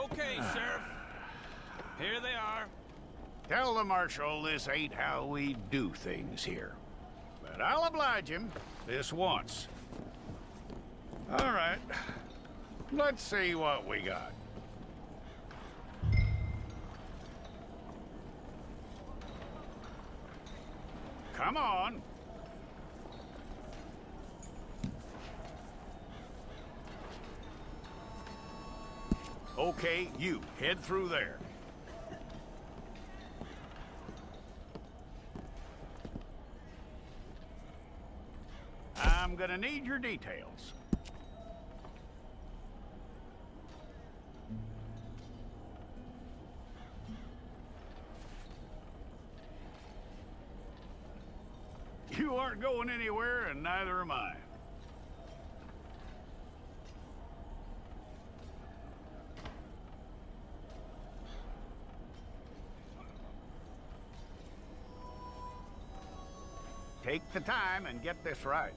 Okay, Sheriff. Here they are. Tell the Marshal this ain't how we do things here. But I'll oblige him this once. All right. Let's see what we got. Come on. Okay, you head through there. I'm gonna need your details. You aren't going anywhere, and neither am I. Take the time and get this right.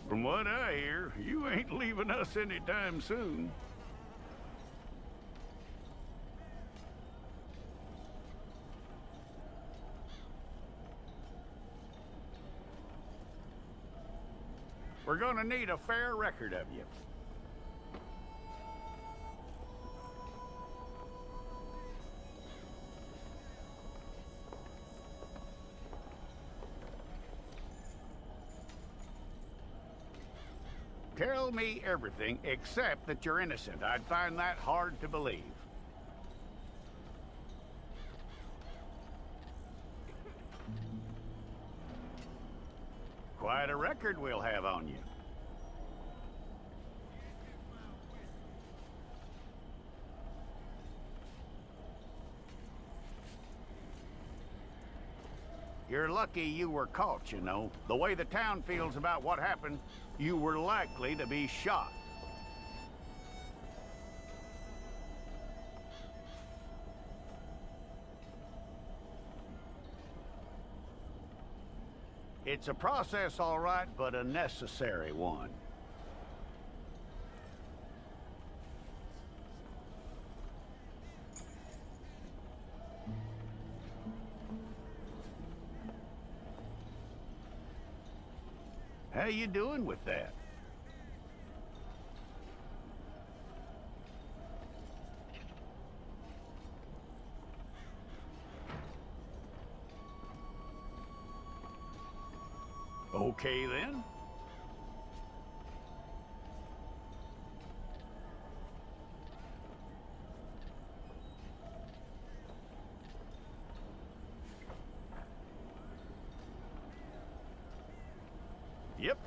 From what I hear, you ain't leaving us anytime soon. We're gonna need a fair record of you. Tell me everything except that you're innocent. I'd find that hard to believe. Quite a record we'll have on you. You're lucky you were caught, you know. The way the town feels about what happened, you were likely to be shot. It's a process, all right, but a necessary one. How you doing with that? Okay, then. Yep.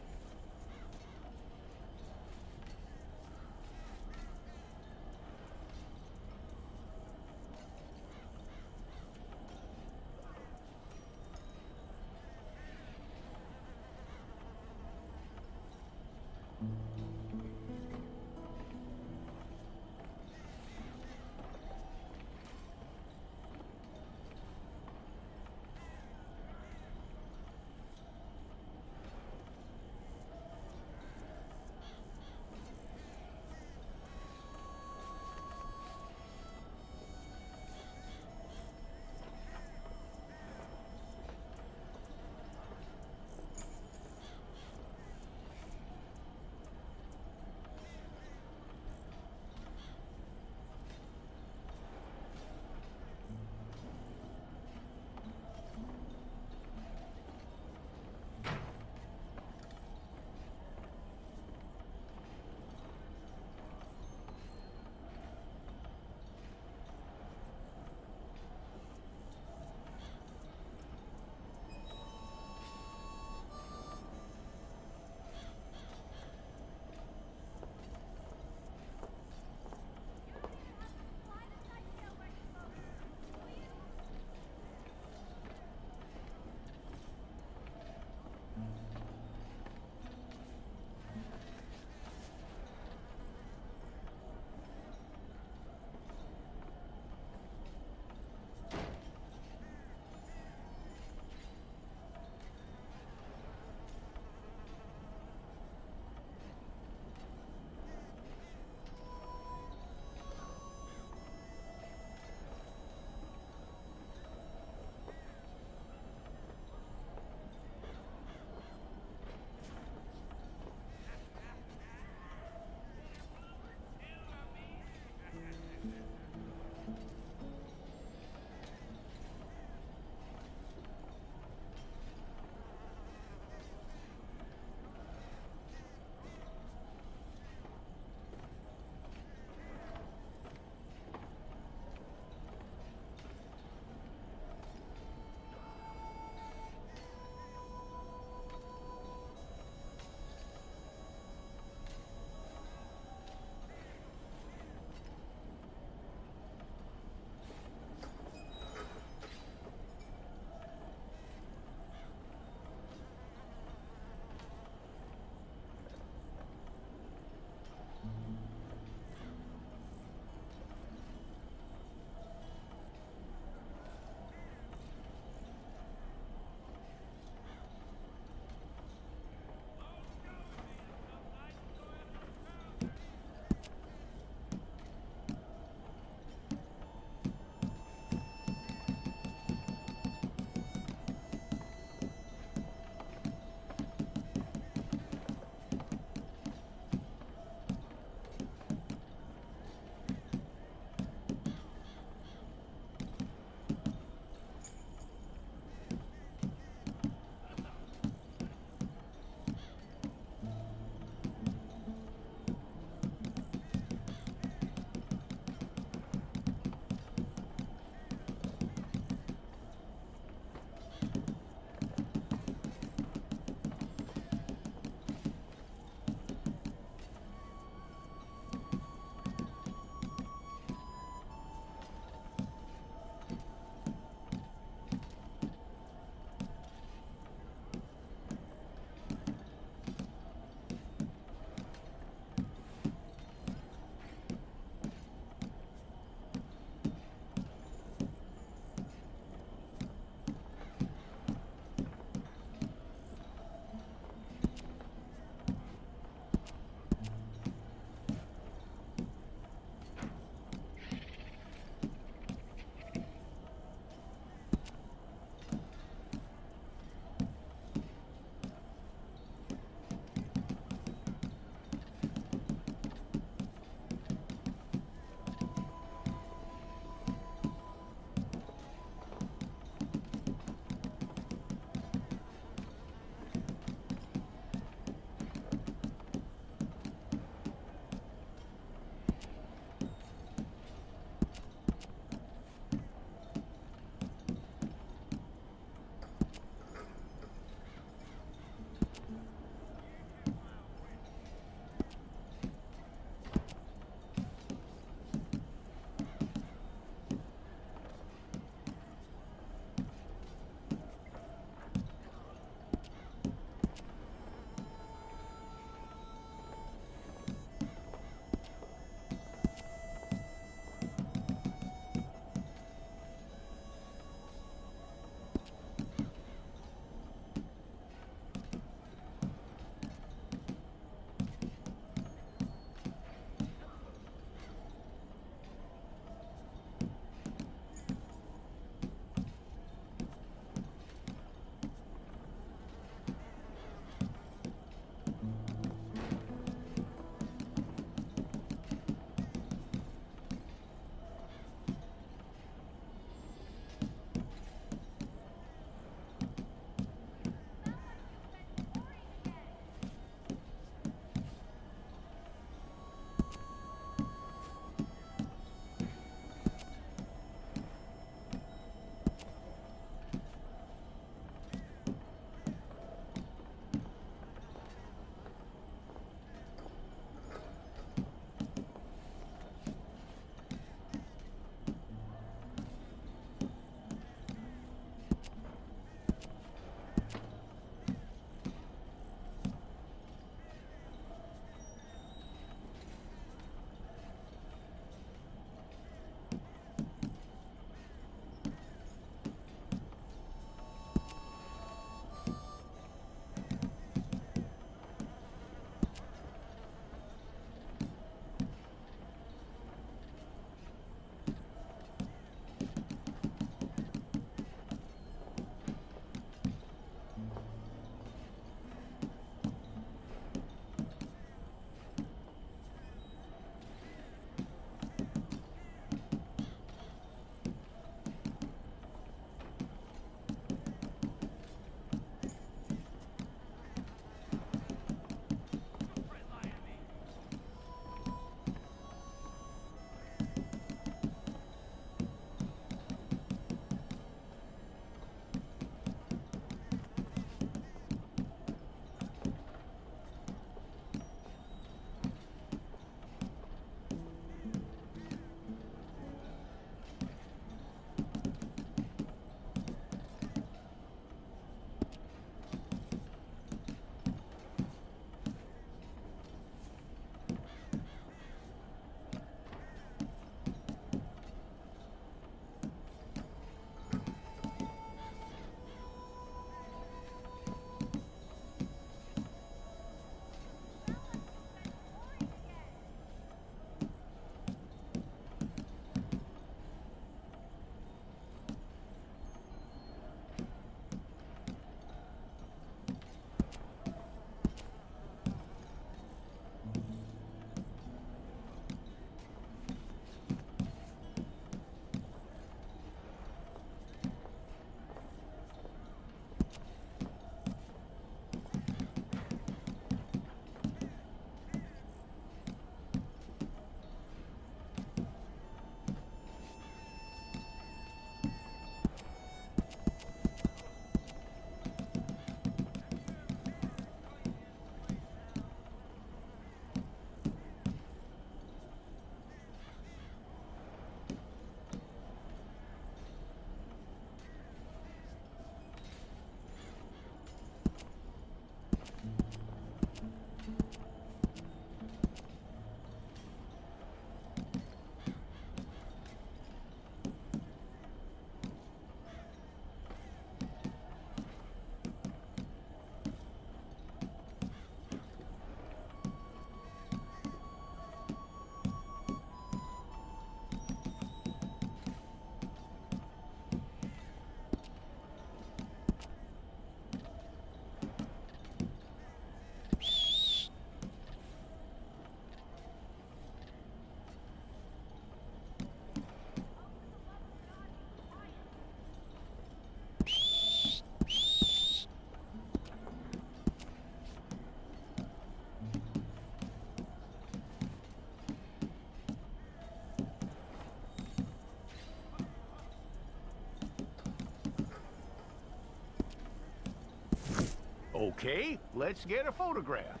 Okay, let's get a photograph.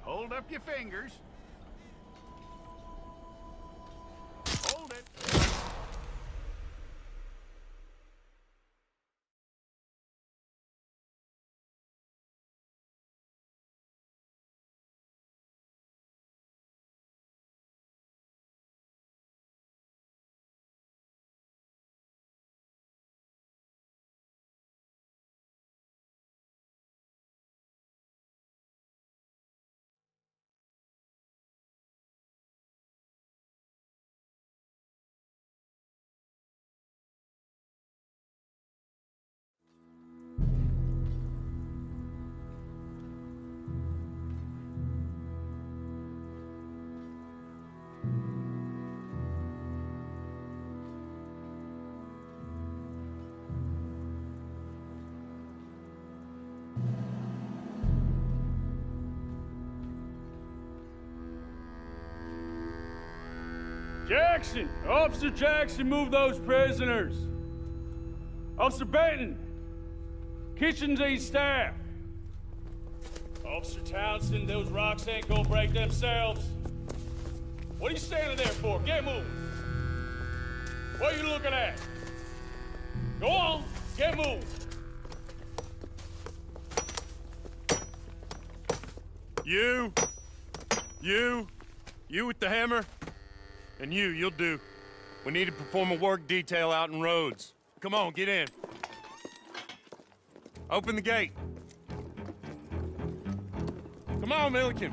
Hold up your fingers. Hold it. Jackson! Officer Jackson, move those prisoners! Officer Benton! Kitchens aid staff! Officer Townsend, those rocks ain't gonna break themselves. What are you standing there for? Get moving! What are you looking at? Go on, get moving! You with the hammer? And you'll do. We need to perform a work detail out in Rhodes. Come on, get in. Open the gate. Come on, Milliken.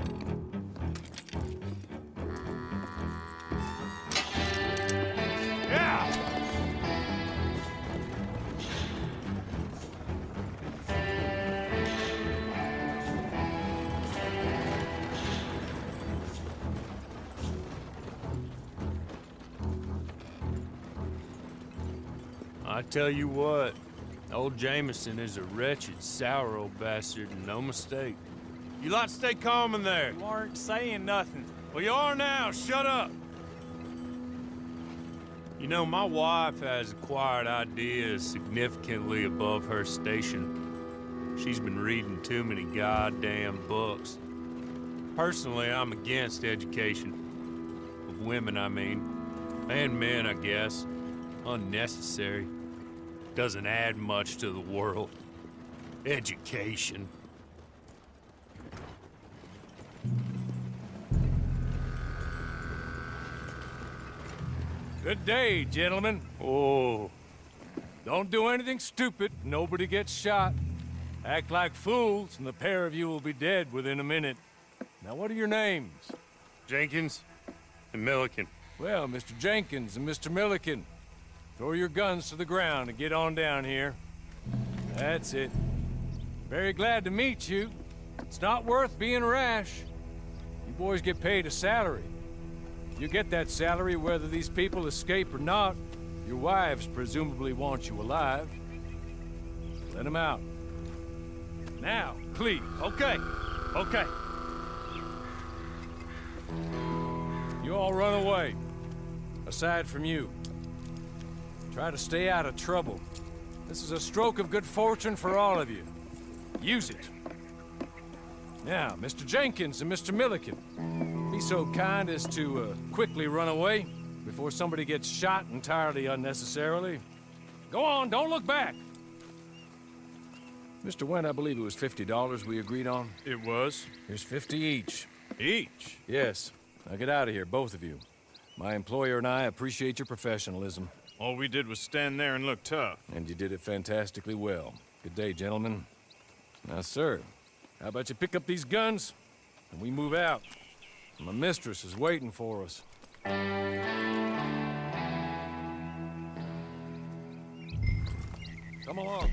Yeah! I tell you what, old Jameson is a wretched, sour old bastard, and no mistake. You lot stay calm in there. You aren't saying nothing. Well, you are now. Shut up. You know, my wife has acquired ideas significantly above her station. She's been reading too many goddamn books. Personally, I'm against education. Of women, I mean. And men, I guess. Unnecessary. Doesn't add much to the world. Education. Good day, gentlemen. Oh, Don't do anything stupid, nobody gets shot. Act like fools, and the pair of you will be dead within a minute. Now, what are your names? Jenkins and Milliken. Well, Mr. Jenkins and Mr. Milliken, throw your guns to the ground and get on down here. That's it. Very glad to meet you. It's not worth being rash. You boys get paid a salary. You get that salary whether these people escape or not. Your wives presumably want you alive. Let them out. Now, please. Okay. You all run away. Aside from you. Try to stay out of trouble. This is a stroke of good fortune for all of you. Use it. Now, Mr. Jenkins and Mr. Milliken, be so kind as to quickly run away before somebody gets shot entirely unnecessarily. Go on, don't look back. Mr. Went, I believe it was $50 we agreed on. It was. Here's 50 each. Each? Yes. Now get out of here, both of you. My employer and I appreciate your professionalism. All we did was stand there and look tough. And you did it fantastically well. Good day, gentlemen. Now, sir, how about you pick up these guns and we move out? My mistress is waiting for us. Come along.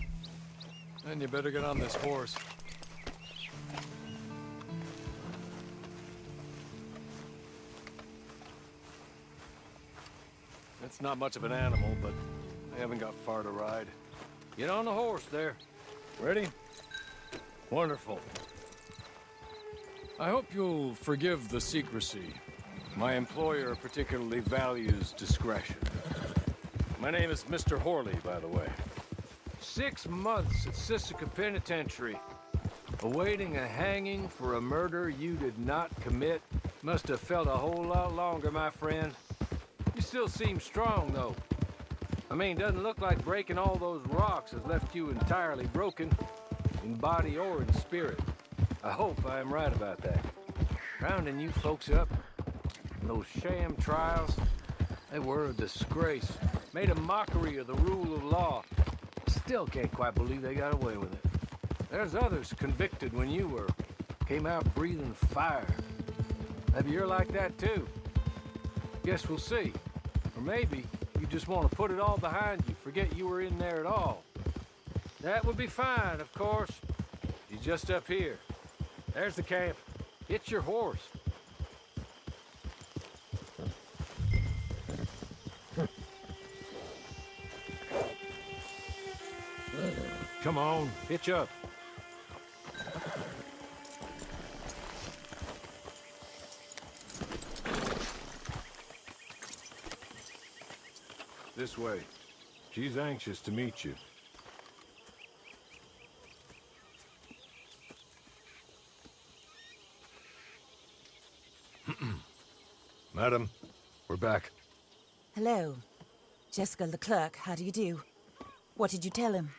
And you better get on this horse. It's not much of an animal, but I haven't got far to ride. Get on the horse there. Ready? Wonderful. I hope you'll forgive the secrecy. My employer particularly values discretion. My name is Mr. Horley, by the way. 6 months at Sisika Penitentiary, awaiting a hanging for a murder you did not commit. Must have felt a whole lot longer, my friend. You still seem strong, though. I mean, doesn't look like breaking all those rocks has left you entirely broken, in body or in spirit. I hope I am right about that. Rounding you folks up, and those sham trials, they were a disgrace. Made a mockery of the rule of law. Still can't quite believe they got away with it. There's others convicted when you were. Came out breathing fire. Maybe you're like that too. Guess we'll see. Or maybe you just want to put it all behind you, forget you were in there at all. That would be fine, of course. You're just up here. There's the camp. Get your horse. Come on, hitch up. This way. She's anxious to meet you. Madam, we're back. Hello. Jessica Leclerc, how do you do? What did you tell him?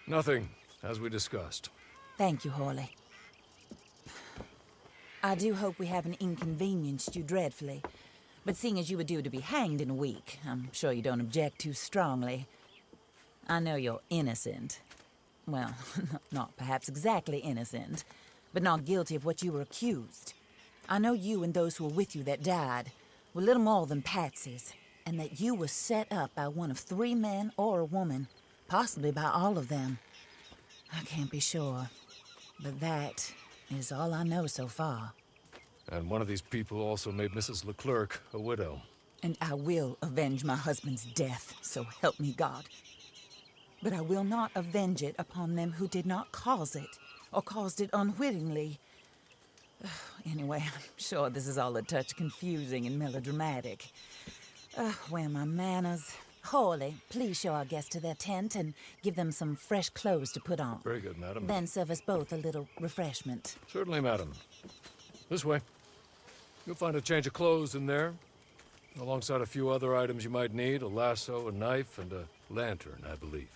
Nothing, as we discussed. Thank you, Hawley. I do hope we haven't inconvenienced you dreadfully. But seeing as you were due to be hanged in a week, I'm sure you don't object too strongly. I know you're innocent. Well, not perhaps exactly innocent, but not guilty of what you were accused. I know you and those who were with you that died were little more than patsies, and that you were set up by one of 3 men or a woman, possibly by all of them. I can't be sure, but that is all I know so far. And one of these people also made Mrs. Leclerc a widow. And I will avenge my husband's death, so help me God. But I will not avenge it upon them who did not cause it, or caused it unwittingly. Anyway, I'm sure this is all a touch confusing and melodramatic. Where are my manners? Hawley, please show our guests to their tent and give them some fresh clothes to put on. Very good, madam. Then serve us both a little refreshment. Certainly, madam. This way. You'll find a change of clothes in there, alongside a few other items you might need, a lasso, a knife, and a lantern, I believe.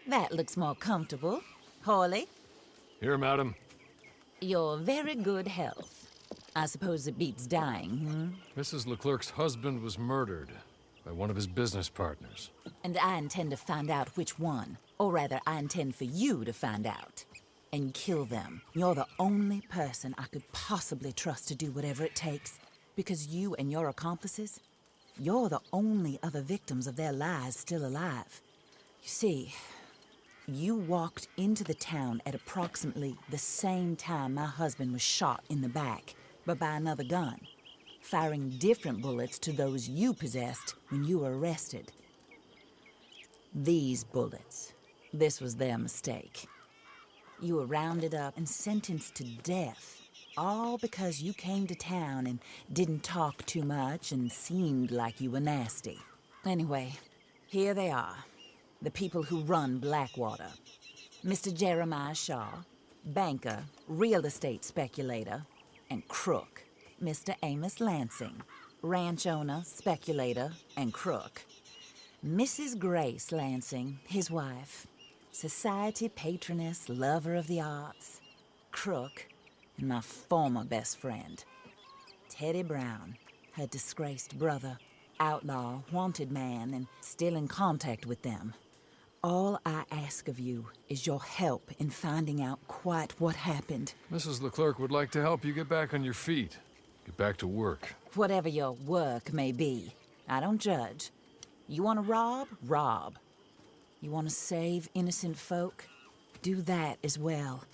That looks more comfortable. Hawley, Here, madam. your very good health. I suppose it beats dying, Mrs. Leclerc's husband was murdered by one of his business partners. And I intend to find out which one. Or rather, I intend for you to find out. And kill them. You're the only person I could possibly trust to do whatever it takes. Because you and your accomplices, you're the only other victims of their lies still alive. You see, you walked into the town at approximately the same time my husband was shot in the back, but by another gun, firing different bullets to those you possessed when you were arrested. These bullets, this was their mistake. You were rounded up and sentenced to death, all because you came to town and didn't talk too much and seemed like you were nasty. Anyway, here they are, the people who run Blackwater. Mr. Jeremiah Shaw, banker, real estate speculator, and crook. Mr. Amos Lansing, ranch owner, speculator, and crook. Mrs. Grace Lansing, his wife, society patroness, lover of the arts, crook, and my former best friend, Teddy Brown, her disgraced brother, outlaw, wanted man, and still in contact with them. All I ask of you is your help in finding out quite what happened. Mrs. Leclerc would like to help you get back on your feet. Get back to work. Whatever your work may be, I don't judge. You want to rob? Rob. You want to save innocent folk? Do that as well.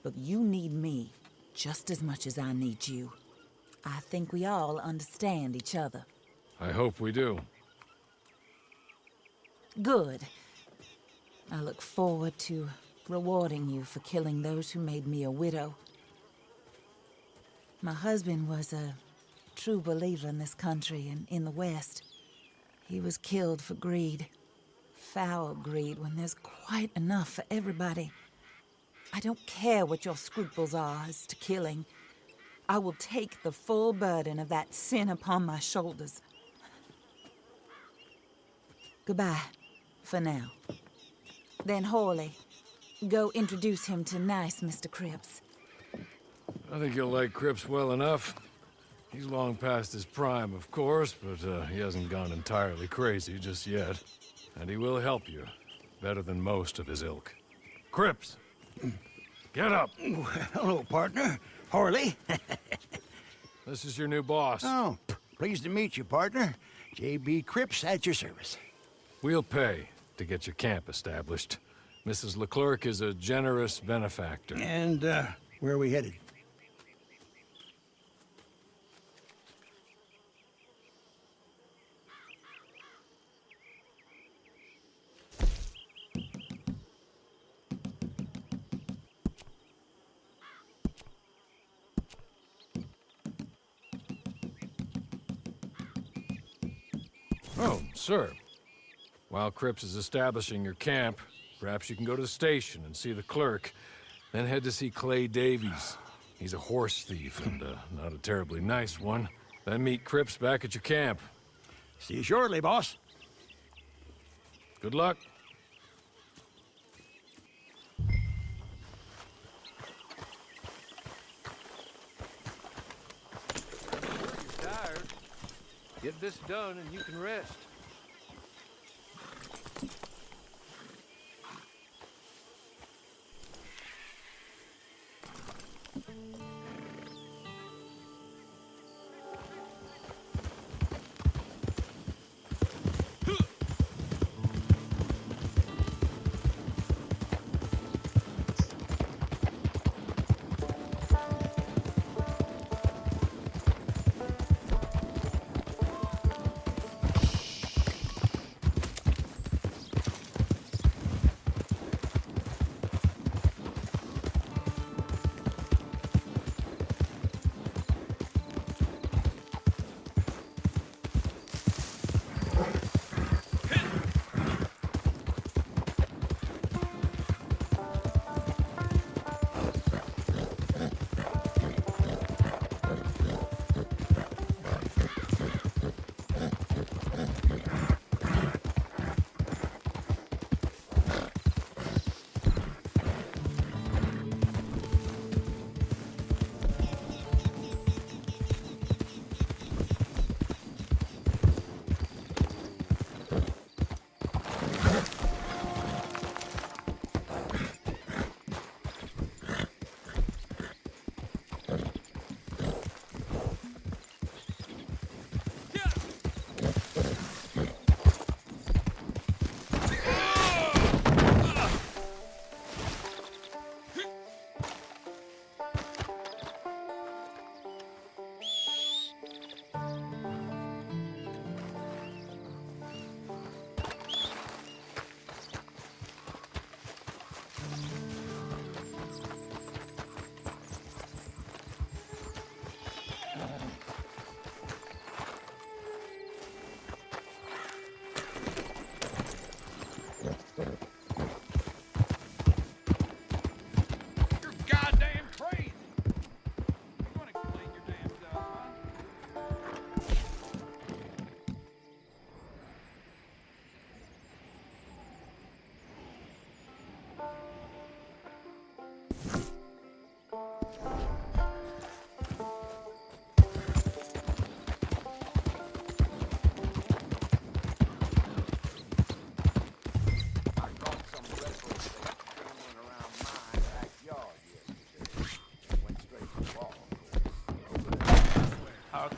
But you need me just as much as I need you. I think we all understand each other. I hope we do. Good. I look forward to rewarding you for killing those who made me a widow. My husband was a true believer in this country and in the West. He was killed for greed. Foul greed when there's quite enough for everybody. I don't care what your scruples are as to killing. I will take the full burden of that sin upon my shoulders. Goodbye, for now. Then Hawley, go introduce him to nice Mr. Cripps. I think you'll like Cripps well enough. He's long past his prime, of course, but he hasn't gone entirely crazy just yet. And he will help you, better than most of his ilk. Cripps! Get up! Hello, partner. Harley. This is your new boss. Oh, pleased to meet you, partner. J.B. Cripps at your service. We'll pay to get your camp established. Mrs. Leclerc is a generous benefactor. And, where are we headed? Oh, sir. While Cripps is establishing your camp, perhaps you can go to the station and see the clerk, then head to see Clay Davies. He's a horse thief, and not a terribly nice one. Then meet Cripps back at your camp. See you shortly, boss. Good luck. You're tired. Get this done and you can rest.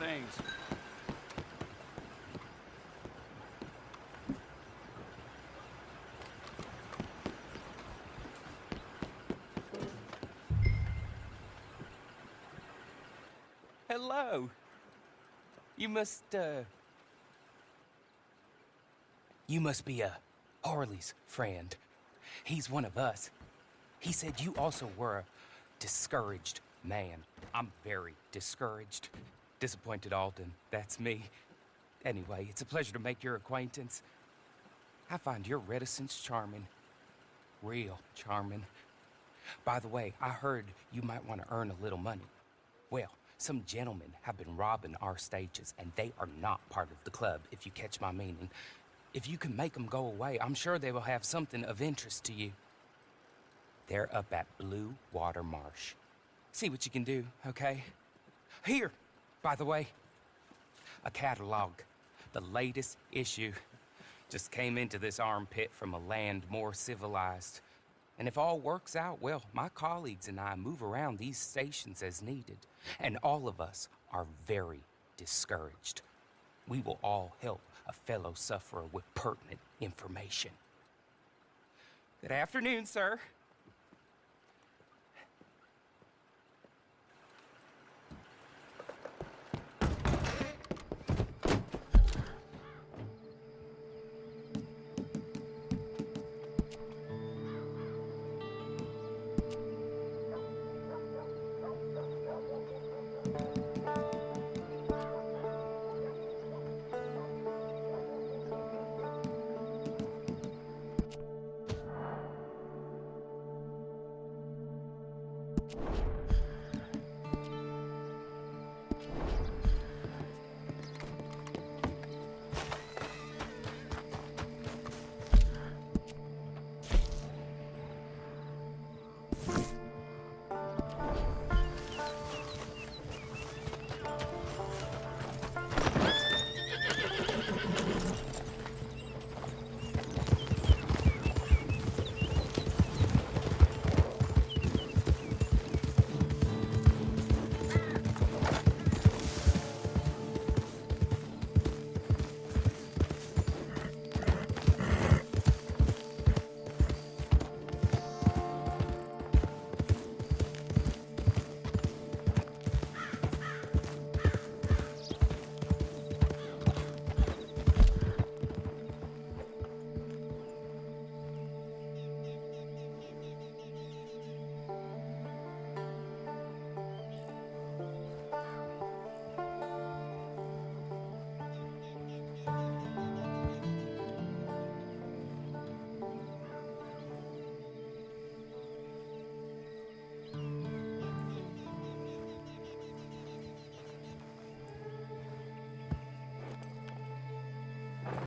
things. Hello. You must be Harley's friend. He's one of us. He said you also were a discouraged man. I'm very discouraged. Disappointed Alden, that's me. Anyway, it's a pleasure to make your acquaintance. I find your reticence charming. Real charming. By the way, I heard you might want to earn a little money. Well, some gentlemen have been robbing our stages, and they are not part of the club, if you catch my meaning. If you can make them go away, I'm sure they will have something of interest to you. They're up at Blue Water Marsh. See what you can do, okay? Here, by the way, a catalog. The latest issue. Just came into this armpit from a land more civilized. And if all works out, well, my colleagues and I move around these stations as needed. And all of us are very discouraged. We will all help a fellow sufferer with pertinent information. Good afternoon, sir.